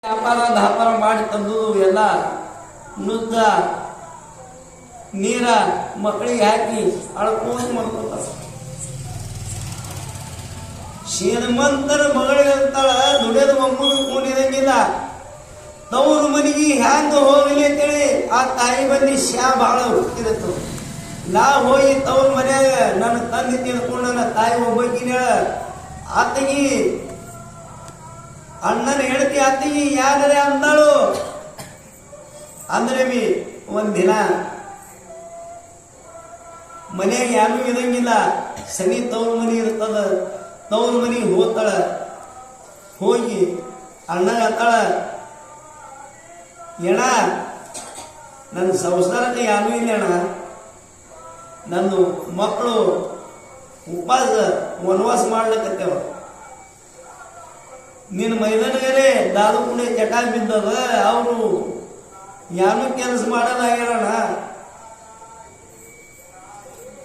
ವ್ಯಾಪಾರ ದಾಪಾರ ಮಾಡಿ ತಂದು ಎಲ್ಲ ನುದ್ದ ನೀರ ಮಕ್ಕಳಿಗೆ ಹಾಕಿ ಅಳ್ಕೊಂಡು ಮಾಡ್ಕೊತಾರ. ಶ್ರೀಮಂತರ ಮಗಳಿಗೆ ಅಂತಾಳ ದುಡಿಯೋದು ಒಮ್ಮನ ಕೂಡಿದಂಗಿಲ್ಲ. ತವರು ಮನೆಗೆ ಹ್ಯಾಂಗ ಹೋಗಲಿ ಅಂತೇಳಿ ಆ ತಾಯಿ ಬಂದು ಭಾಳ ಹುಟ್ಟಿರತ್ತ. ನಾ ಹೋಗಿ ತವ್ರ ಮನ್ಯಾಗ ನನ್ನ ತಂದೆ ತಿಳ್ಕೊಂಡು ನನ್ನ ತಾಯಿ ಒಬ್ಬಕಿನ ಆತಗಿ ಅಣ್ಣನ ಹೇಳ್ತಿ ಆತಗಿ ಯಾರೇ ಅಂದಾಳು ಅಂದ್ರೆ ಬಿ ಒಂದಿನ ಮನೆಯಾಗ ಯಾರು ಇರಂಗಿಲ್ಲ. ಸನಿ ತವ್ರ ಮನೆ ಇರ್ತದ. ತವ್ರ ಮನೆಗೆ ಹೋಗ್ತಾಳ. ಹೋಗಿ ಅಣ್ಣ ಹೇಳ್ತಾಳ, ಎಣ ನನ್ನ ಸಂಸಾರಕ್ಕೆ ಯಾರು ಇಲ್ಲ ಅಣ್ಣ, ನನ್ನ ಮಕ್ಕಳು ಉಪವಾಸ ವನವಾಸ ಮಾಡ್ಲಿಕ್ಕತ್ತೇವ. ನಿನ್ನ ಮೈದಾನಗರೆ ದಾದು ಕುಂಡೆ ಚಟ ಬಿದ್ದದ. ಅವರು ಯಾರು ಕೆಲಸ ಮಾಡಲ್ಲ ಹೇಳೋಣ.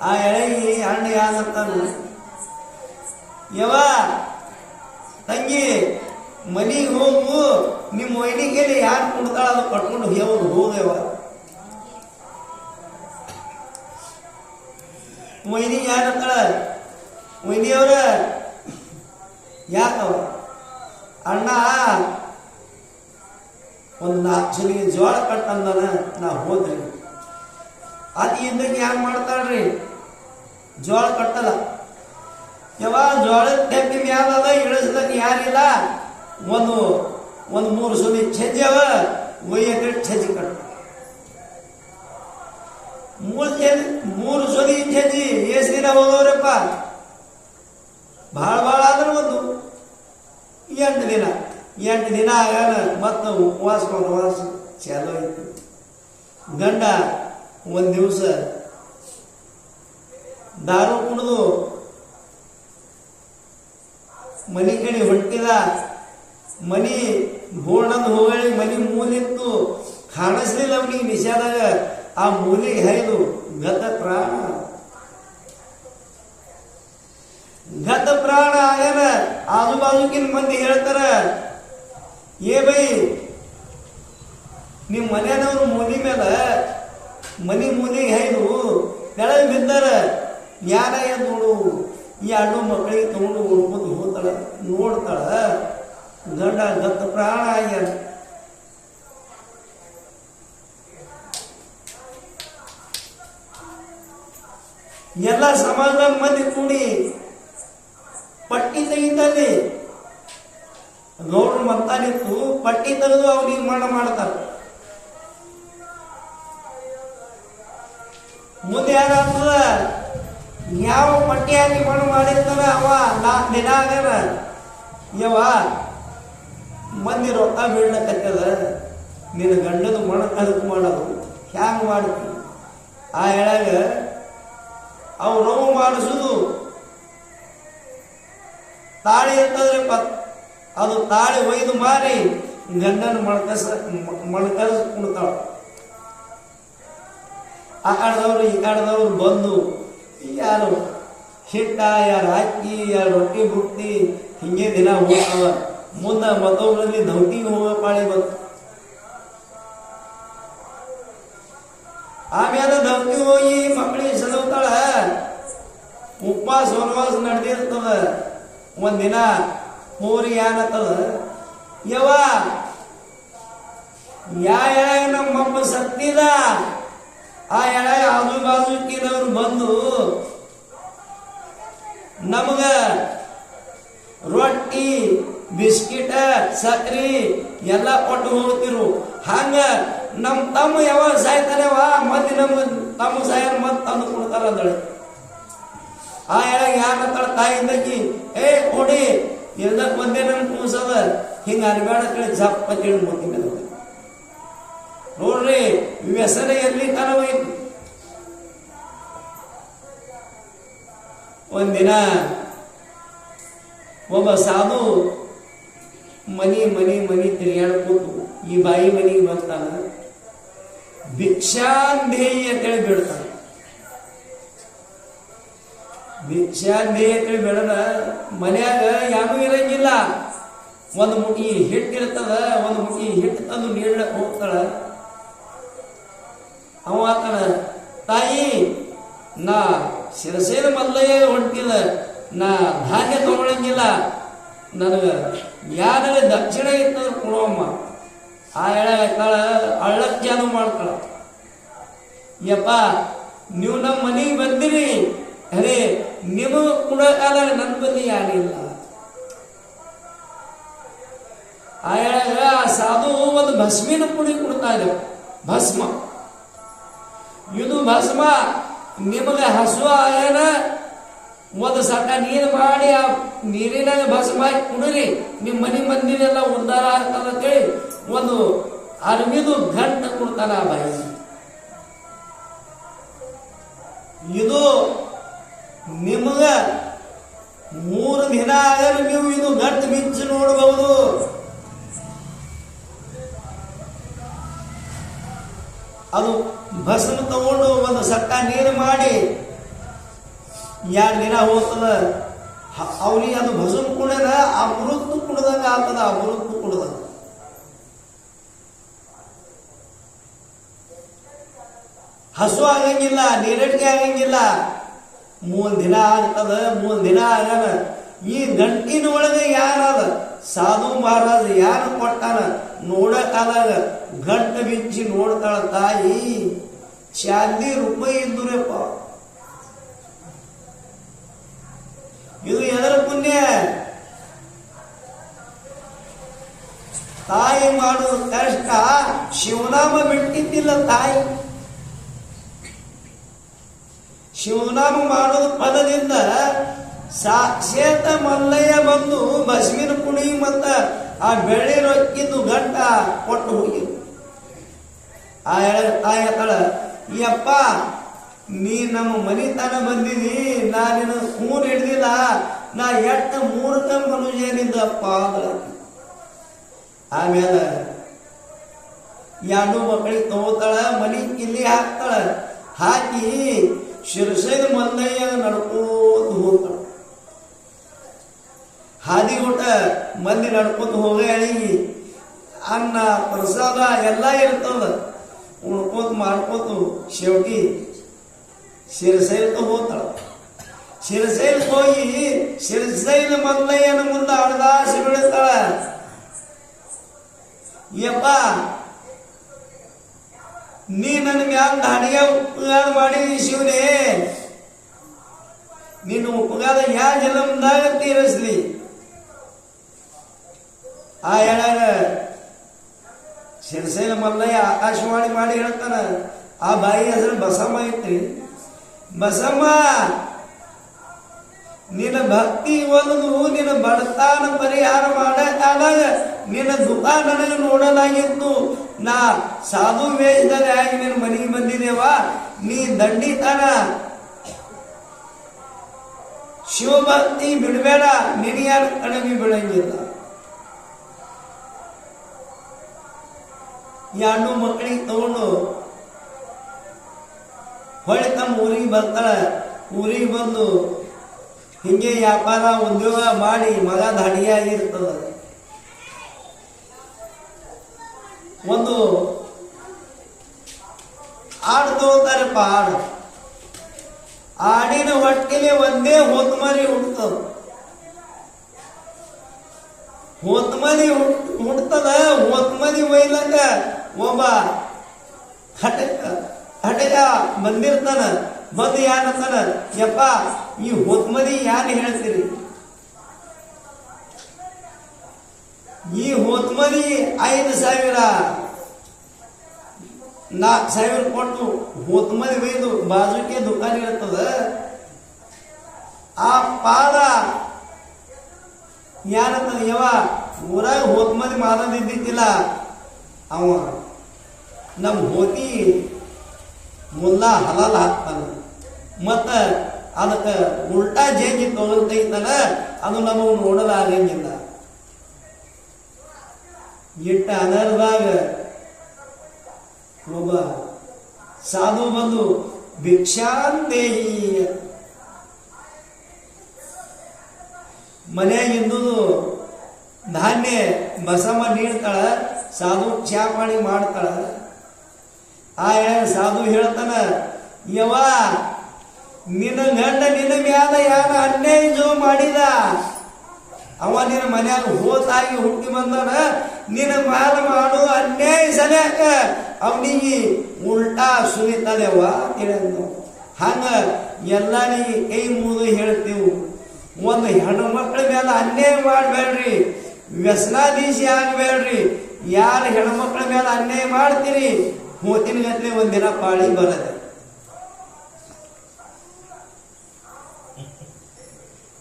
ಆ ಎಳೆಗಿ ಅಣ್ಣ ಯಾದಂತಾನು, ಯವ ತಂಗಿ ಮನಿಗೆ ಹೋಗು, ನಿಮ್ಮ ವೈನಿಗೆ ಯಾರು ಕೊಡ್ತಾಳ ಅದು ಕಟ್ಕೊಂಡು ಯಾವ್ದು ಹೋಗವ. ವೈನಿ ಯಾರಂತಾಳ, ವೈನಿಯವ್ರ ಯಾಕವ ಅಣ್ಣ ಒಂದು 4 ಜನಿಗೆ ಜೋಳ ಕಟ್ಟಂದನ, ನಾ ಹೋದ್ರಿ. ಅದು ಇದ್ದಾಗ ಯಾರು ಮಾಡ್ತಾಳ್ರಿ, ಜೋಳ ಕಟ್ಟಲ್ಲ. ಯಾವ ಜೋಳದ ತೆಪ್ಪಿ ಮ್ಯಾಲದ ಇಳಿಸ್ದಾಗ ಯಾರಿಲ್ಲ. ಒಂದು 3 ಸೊಲಿ ಛಜ್ಜವ ಒಯ್ಯಕ್ಕೆ ಛಜ್ಜಿ ಕಟ್ಟ. 3 ಸೊಲಿ ಛಜ್ಜಿ ಎಷ್ಟು ದಿನ ಹೋಗವ್ರಪ್ಪ? ಭಾಳ ಆದ್ರೆ ಒಂದು 8 ದಿನ. 8 ದಿನ ಆಗಾನ ಮತ್ತು ಉಪವಾಸ ಚಾಲು ಆಯ್ತು. ಗಂಡ ಒಂದು ದಿವಸ ದಾರು ಕುಡಿದು ಮನೆ ಕಡೆ ಹೊಂಟಿದ. ಮನಿ ಬೋಣಂದು ಹೋಗಳಿ ಮನಿ ಮೂಲಿತ್ತು ಕಾಣಿಸ್ಲಿಲ್ಲ ಅವನಿಗೆ. ನಿಷಾದಾಗ ಆ ಮೂಲಿಗೆ ಹೈದು ಗತ ಪ್ರಾಣ ಆಗ್ಯಾನ. ಆಜು ಬಾಜುಕಿನ ಮಂದಿ ಹೇಳ್ತಾರ, ಏ ಬೈ ನಿಮ್ಮ ಮನೆಯವರು ಮೂಲಿ ಮೇಲೆ ಮನಿ ಮೂಲಿಗೆ ಹೈದು ಕೆಳಗೆ ಬಿದ್ದಾರ. ಯಾರ ನೋಡು ಈ 2 ಮಕ್ಕಳಿಗೆ ತಗೊಂಡು ಉಳ್ಕೊಂಡು ಹೋಗ್ತಾಳ. ನೋಡ್ತಾಳ ಗಂಡ ಗತ್ತ ಪ್ರಾಣ ಆಗ್ಯಾನ. ಎಲ್ಲ ಸಮಾಜದ ಮಂದಿ ಕೂಡಿ ಪಟ್ಟಿ ತೆಗಿತಲ್ಲಿ ಗೌಡ್ರು ಮತ್ತಾನಿತ್ತು. ಪಟ್ಟಿ ತೆಗೆದು ಅವ್ರಿಗೆ ಮಾಡ್ತಾರ. ಮುಂದೆ ಯಾರಾಗ್ತದ, ಯಾವ ಪಟ್ಟಿ ಹಾಕಿ ಮಾಡಿರ್ತಾರ ಅವ 4 ದಿನ ಆಗ್ಯಾನ. ಯವ ಮಂದಿ ರೊಕ್ಕ ಬೀಳ್ಲಕತ್ತದ, ನಿನ್ನ ಗಂಡದ ಅದಕ್ಕೆ ಮಾಡೋದು ಹ್ಯಾಂಗ ಮಾಡ್ತಿ? ಆ ಎಳಗ ಅವು ನೋವು ಮಾಡಿಸುದು ತಾಳಿ ಇರ್ತದ್ರಿ. ಅದು ತಾಳಿ ಒಯ್ದು ಮಾರಿ ಗಂಡನ ಮಣಕಸ್ ಕುಡ್ತಾಳ. ಆ ಕಡೆದವ್ರು ಈ ಕಡೆದವ್ರು ಬಂದು ಯಾರು ಹಿಟ್ಟ, ಯಾರು ಅಕ್ಕಿ, ಯಾರು ರೊಟ್ಟಿ ಬುಟ್ಟಿ ಹಿಂಗೆ ದಿನ ಹೋಗ್ತಾವ. ಮುಂದೆ ಮತ್ತೊಬ್ಬರಲ್ಲಿ ಧೌತಿಗೆ ಹೋಗೋ ಪಾಳಿ ಬಂತು. ಆಮೇಲೆ ಧೌತಿ ಹೋಗಿ ಮಕ್ಕಳಿಗೆ ಸದವತಾಳ. ಉಪವಾಸ ವನವಾಸ ನಡೆದಿರ್ತದ. ಒಂದಿನ ಹೋರಿ ಏನತ್ತದ, ಯವ ಯಾವ ನಮ್ಮಮ್ಮ ಸತ್ತಿದ. ಆ ಎಳೆ ಆಜು ಬಾಜುಕಿನವ್ರು ಬಂದು ನಮಗ ರೊಟ್ಟಿ ಬಿಸ್ಕಿಟ ಸಕ್ರಿ ಎಲ್ಲ ಕೊಟ್ಟು ಹೋಗ್ತಿರು. ಹಂಗ ನಮ್ಮ ತಮ್ಮ ಯಾವಾಗ ಸಾಯ್ತಾನೆವ ಮತ್ತೆ ನಮ್ಮ ತಮ್ಮ ಸಾಯ ಮತ್ತೆ ತಂದು ಕೊಡ್ತಾರ ಅಂದಳೆ. ಆ ಎಳೆಗೆ ಯಾಕಂತಾಳ ತಾಯಿಂದಕ್ಕಿ, ಏ ಕೊಡಿ ಎಲ್ದಕ್ಕೆ ಒಂದೇ ನನ್ ಕೂಸದ ಹಿಂಗ ಅನ್ಬೇಡ ಕಡೆ ಜಪ್ಪ ಕೇಳಿ ಮುತ್ತಿ ಮೇಲೆ ನೋಡ್ರಿ. ವ್ಯಸನ ಎಲ್ಲಿ ತನವೈತಿ. ಒಂದಿನ ಒಬ್ಬ ಸಾಧು ಮನಿ ತಿರುಗಾಡ್ಕೊಂಡು ಈ ಬಾಯಿ ಮನಿಗೆ ಬರ್ತಾನ. ಭಿಕ್ಷಾಂದೇಹಿ ಅಂತೇಳಿ ಬಿಡ್ತಾನ. ಭಿಕ್ಷಾಂದೇಹಿ ಅಂತೇಳಿ ಬಿಡದ ಮನ್ಯಾಗ ಯಾರು ಇರಂಗಿಲ್ಲ. ಒಂದು ಮುಗಿ ಹಿಟ್ಟಿರ್ತದ, ಒಂದು ಮುಗಿ ಹಿಟ್ಟು ತಂದು ನೀಡ್ಲಕ್ಕೆ ಹೋಗ್ತಾಳ. ಅವ ಆತನ ತಾಯಿ ನಾ ಶಿರಸೇನ ಮಲ್ಲಯ್ಯ ಹೊಂಟಿಲ್ಲ, ನಾ ಧಾನ್ಯ ತಗೊಳಂಗಿಲ್ಲ, ನನಗೆ ಯಾರ ದಕ್ಷಿಣ ಇತ್ತಂದ್ರೆ ಕೊಡುವಮ್ಮ. ಆ ಹೇಳಾಳ ಅಳ್ಳಕ್ಕೆ ಜಾನು ಮಾಡ್ತಾಳ. ಯಪ್ಪ ನೀವು ನಮ್ಮ ಮನೆಗೆ ಬಂದಿರಿ, ಅರೇ ನಿಮಗೆ ಕೊಡೋಕಾಲ ನನ್ನ ಬಲ್ಲಿ ಯಾರಿಲ್ಲ. ಆ ಹೇಳಾಗ ಸಾಧು ಒಂದು ಭಸ್ಮಿನ ಪುಡಿ ಕೊಡ್ತಾ ಇದ್ದ, ಭಸ್ಮ. ಇದು ಭಸ್ಮ ನಿಮಗೆ ಹಸು ಆಯನ ಒಂದು ಸಟ ನೀರು ಮಾಡಿ ಆ ನೀರಿನಾಗ ಭಸ್ಮ ಹಾಕಿ ಕುಡಿರಿ, ನಿಮ್ಮ ಮನೆ ಮಂದಿನೆಲ್ಲ ಉದ್ಧಾರ ಆಗ್ತದ ಅಂತೇಳಿ ಒಂದು ಅರ್ವಿದು ಗಂಟು ಕೊಡ್ತಾನ ಆ ಬಾಯಿ. ಇದು ನಿಮಗ 3 ದಿನ ಆಗಲು ನೀವು ಇದು ಗಂಟು ಮಿಂಚು ನೋಡಬಹುದು. ಅದು ಭಸ್ಮ ತಗೊಂಡು ಒಂದು ಸಟ್ಟ ನೀರು ಮಾಡಿ 2 ದಿನ ಹೋಗ್ತದ. ಅವನಿಗೆ ಅದು ಭಸ್ಮ ಕುಡಿದ ಅಮೃತ ಕುಡ್ದಂಗ ಆಗ್ತದ, ಅಮೃತ ಕುಡ್ದ. ಹಸು ಆಗಂಗಿಲ್ಲ, ನೀರಡಿಕೆ ಆಗಂಗಿಲ್ಲ. 3 ದಿನ ಆಗ್ತದ. 3 ದಿನ ಆಗನ ಈ ಗಂಟಿನ ಒಳಗೆ ಯಾರದ ಸಾಧು ಮಹಾರಾಜ ಯಾರು ಕೊಟ್ಟಾನ ನೋಡಕ್ಕಾದಾಗ ಗಂಟು ಬಿಚ್ಚಿ ನೋಡ್ತಾಳ ತಾಯಿ. ಚಾಂದಿ ರೂಪಾಯಿ ಇದ್ದುರಪ್ಪ. ಇದು ಎದರ ಪುಣ್ಯ? ತಾಯಿ ಮಾಡೋದು ಕಷ್ಟ. ಶಿವನಾಮ ಬಿಟ್ಟಿದ್ದಿಲ್ಲ ತಾಯಿ. ಶಿವನಾಮ ಮಾಡೋದು ಪದದಿಂದ ಸಾಕ್ಷಾತ್ ಮಲ್ಲಯ್ಯ ಬಂದು ಭಸ್ಮಿನ ಪುಡಿ ಮತ್ತ ಆ ಬೆಳ್ಳಿ ರೊಕ್ಕಿದ್ದು ಗಂಟ ಕೊಟ್ಟು ಹೋಗಿ ಆ ತಾಯಿ ಹೇಳ್ತಾಳ, ಯಪ್ಪ ನೀ ನಮ್ಮ ಮನಿತನ ಬಂದಿದಿ, ನಾ ನಿನ್ನ ಕೂನ್ ಹಿಡ್ದಿಲ್ಲ, ನಾ ಎಟ್ಟ ಮೂರ್ಖ ಮನುಷ್ಯನಿದ್ದಪ್ಪ ಅಂದ್ರ. ಆಮೇಲೆ 2 ಮಕ್ಕಳಿಗೆ ತಗೋತಾಳ, ಮನಿ ಕಿಲ್ಲಿ ಹಾಕ್ತಾಳ. ಹಾಕಿ ಶಿರಸೈನ ಮಲ್ಲಯ್ಯ ನಡ್ಕೋತ ಹೋಗ್ತಾಳ. ಹಾದಿ ಊಟ ಮಂದಿ ನಡ್ಕೋತ ಹೋಗಿ ಅನ್ನ ಪ್ರಸಾದ ಎಲ್ಲ ಇರ್ತದ. ಉಣ್ಕೋತ ಮಾಡ್ಕೋತ ಶೇವಟಿ ಶಿರಸೈಲಕ್ಕೆ ಹೋಗ್ತಾಳ. ಶಿರಸೈಲಕ್ಕೆ ಹೋಗಿ ಶಿರಸೈಲ ಮಲ್ಲಯ್ಯನ ಮುಂದೆ ಅಡದಾಸಿ ಬೀಳ್ತಾಳ. ಯಪ್ಪ ನೀ ನನ್ನ ಮ್ಯಾಲ ಅಡಿಗೆ ಉಪಕಾರ ಮಾಡಿದಿ ಶಿವನೇ, ನಿನ್ನ ಉಪಕಾರ ಯಾ ಜನ್ಮದಾಗ ತೀರಿಸ್ಲಿ. ಆ ಹೇಳಾಗ ಶಿರಸೈಲ ಮಲ್ಲಯ್ಯ ಆಕಾಶವಾಣಿ ಮಾಡಿ ಹೇಳ್ತಾನ. ಆ ಬಾಯಿ ಹೆಸರು ಬಸಮ್ಮ ಐತ್ರಿ. ಬಸಮ್ಮ, ನಿನ್ನ ಭಕ್ತಿ ಒಂದು ನಿನ್ನ ಬಡತಾನ ಪರಿಹಾರ ಮಾಡಕ್ಕಾದಾಗ ನಿನ್ನ ದುಃಖ ನನಗೆ ನೋಡಲಾಗಿತ್ತು. ನಾ ಸಾಧು ವೇಷದಲ್ಲಿ ಆಗಿ ನಿನ್ನ ಮನೆಗೆ ಬಂದಿದ್ದೇವ. ನೀ ದಂಡಿತನ ಶಿವಭಕ್ತಿ ಬಿಡಬೇಡ, ನಿನಗ್ಯಾರು ಕಡಿಮೆ ಬೀಳಂಗಿಲ್ಲ. 2 ಮಕ್ಕಳಿಗೆ ತಗೊಂಡು ಹೊಳ್ಳಿ ತಮ್ಮ ಊರಿಗೆ ಬರ್ತಾಳ. ಊರಿಗೆ ಬಂದು ಹಿಂಗೆ ವ್ಯಾಪಾರ ಉದ್ಯೋಗ ಮಾಡಿ ಮಗ ದಾಡಿಯಾಗಿರ್ತದ. ಒಂದು ಆಡು ತಗೋತಾರಪ್ಪ. ಆಡಿನ ಹೊಟ್ಟಿಲೆ ಒಂದೇ ಹೊತ್ಮರಿ ಹುಡ್ತದ. ಹೊತ್ಮರಿ ಹುಡ್ತದ. ಹೊತ್ಮರಿ ಒಯ್ಲಕ್ಕ ಒಬ್ಬ ಹಟಕ ಬಂದಿರ್ತಾನ. ಬಂದು ಯಾನಂತಾನ, ಯಪ್ಪ ಈ ಹೊತ್ಮರಿ ಯಾರು ಹೇಳ್ತೀರಿ? ಈ ಹೊತ್ಮರಿ 5,000 4,000 ಕೊಟ್ಟು ಹೊತ್ಮರಿ ಒಯ್ದು ಬಾಜುಕೆ ದುಕಾನ್ ಇರ್ತದ. ಆ ಪಾದ ಯಾನಂತಾನ, ಯವ ಊರಾಗ ಹೊತ್ಮರಿ ಮಾರದಿದ್ದಿಲ್ಲ, ಅವ ನಮ್ಮ ಹೋತಿ ಮುಲ್ಲಾ ಹಲಾಲ್ ಹಾಕ್ತಾನ. ಮತ್ತ ಅದಕ್ಕೆ ಉಲ್ಟಾ ಜೇಂಜಿ ತಗೊಳ್ತೈತಲ್ಲ, ಅದು ನಮಗೆ ನೋಡಲಾಗಂಗಿಲ್ಲ. ಇಟ್ಟ ಅನರ್ದಾಗ ಒಬ್ಬ ಸಾಧು ಬಂದು ಭಿಕ್ಷಾಂದೇಹಿ ಮನೆಯಾಗಿಂದುದು ಧಾನ್ಯ ಬಸಮ್ಮ ನೀಡ್ತಾಳ, ಸಾಧು ಚಾ ಪಾಣಿ ಮಾಡ್ತಾಳ. ಆ ಸಾಧು ಹೇಳ್ತಾನ, ಯವ್ವ ನಿನ್ನ ಗಂಡ ನಿನ್ನ ಮ್ಯಾಲ ಯಾರ ಅನ್ಯಾಯ ಮಾಡಿದ, ಅವ ನಿನ್ನ ಮನ್ಯಾಗ ಹೋತಾಗಿ ಹುಟ್ಟಿ ಬಂದನ, ನಿನ್ನ ಮ್ಯಾಲ ಮಾಡು ಅನ್ಯಾಯ ಸನ್ಯಾಕ ಅವನಿಗೆ ಉಲ್ಟಾ ಸುರಿತದೆವ್ವ ಹೇಳಿದ್ನು. ಹಂಗ ಎಲ್ಲರಿಗೆ ಕೈ ಮುಗಿದು ಹೇಳ್ತೀವಿ, ಒಂದು ಹೆಣ್ಣು ಮಕ್ಕಳ ಮೇಲೆ ಅನ್ಯಾಯ ಮಾಡಬೇಡ್ರಿ, ವ್ಯಸನಾಧೀಶಿ ಆಗಬೇಡ್ರಿ. ಯಾರು ಹೆಣ್ಮಕ್ಳ ಮೇಲೆ ಅನ್ಯಾಯ ಮಾಡ್ತೀರಿ ಹೋತಿನ ಗಂಟೆ ಒಂದಿನ ಪಾಳಿ ಬರದೆ.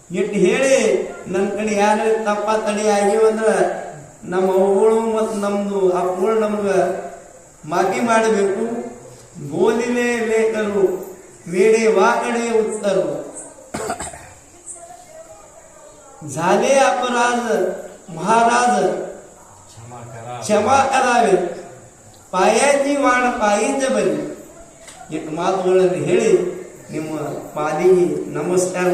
ಇಟ್ಟು ಹೇಳಿ ನನ್ನ ಕಡೆ ಯಾರು ತಪ್ಪ ತಡಿ ಆಗಿವಂದ್ರೆ ನಮ್ಮ ಅವಗಳು ಮತ್ತು ನಮ್ದು ಅಪ್ಪಗಳು ನಮ್ಗೆ ಮಾಫಿ ಮಾಡಬೇಕು. ಬೋಲಿಲೆ ಲೇಖರು ವೇಡೆ वाकडे उत्तर झाले अपराध महाराज क्षमा करावे, ಪಾಯಾಜಿ ವಾಣ ಪಾಯಿಜ ಬನ್ನಿ. ಇಟ್ಟು ಮಾತುಗಳನ್ನು ಹೇಳಿ ನಿಮ್ಮ ಪಾದಿಗೆ ನಮಸ್ಕಾರ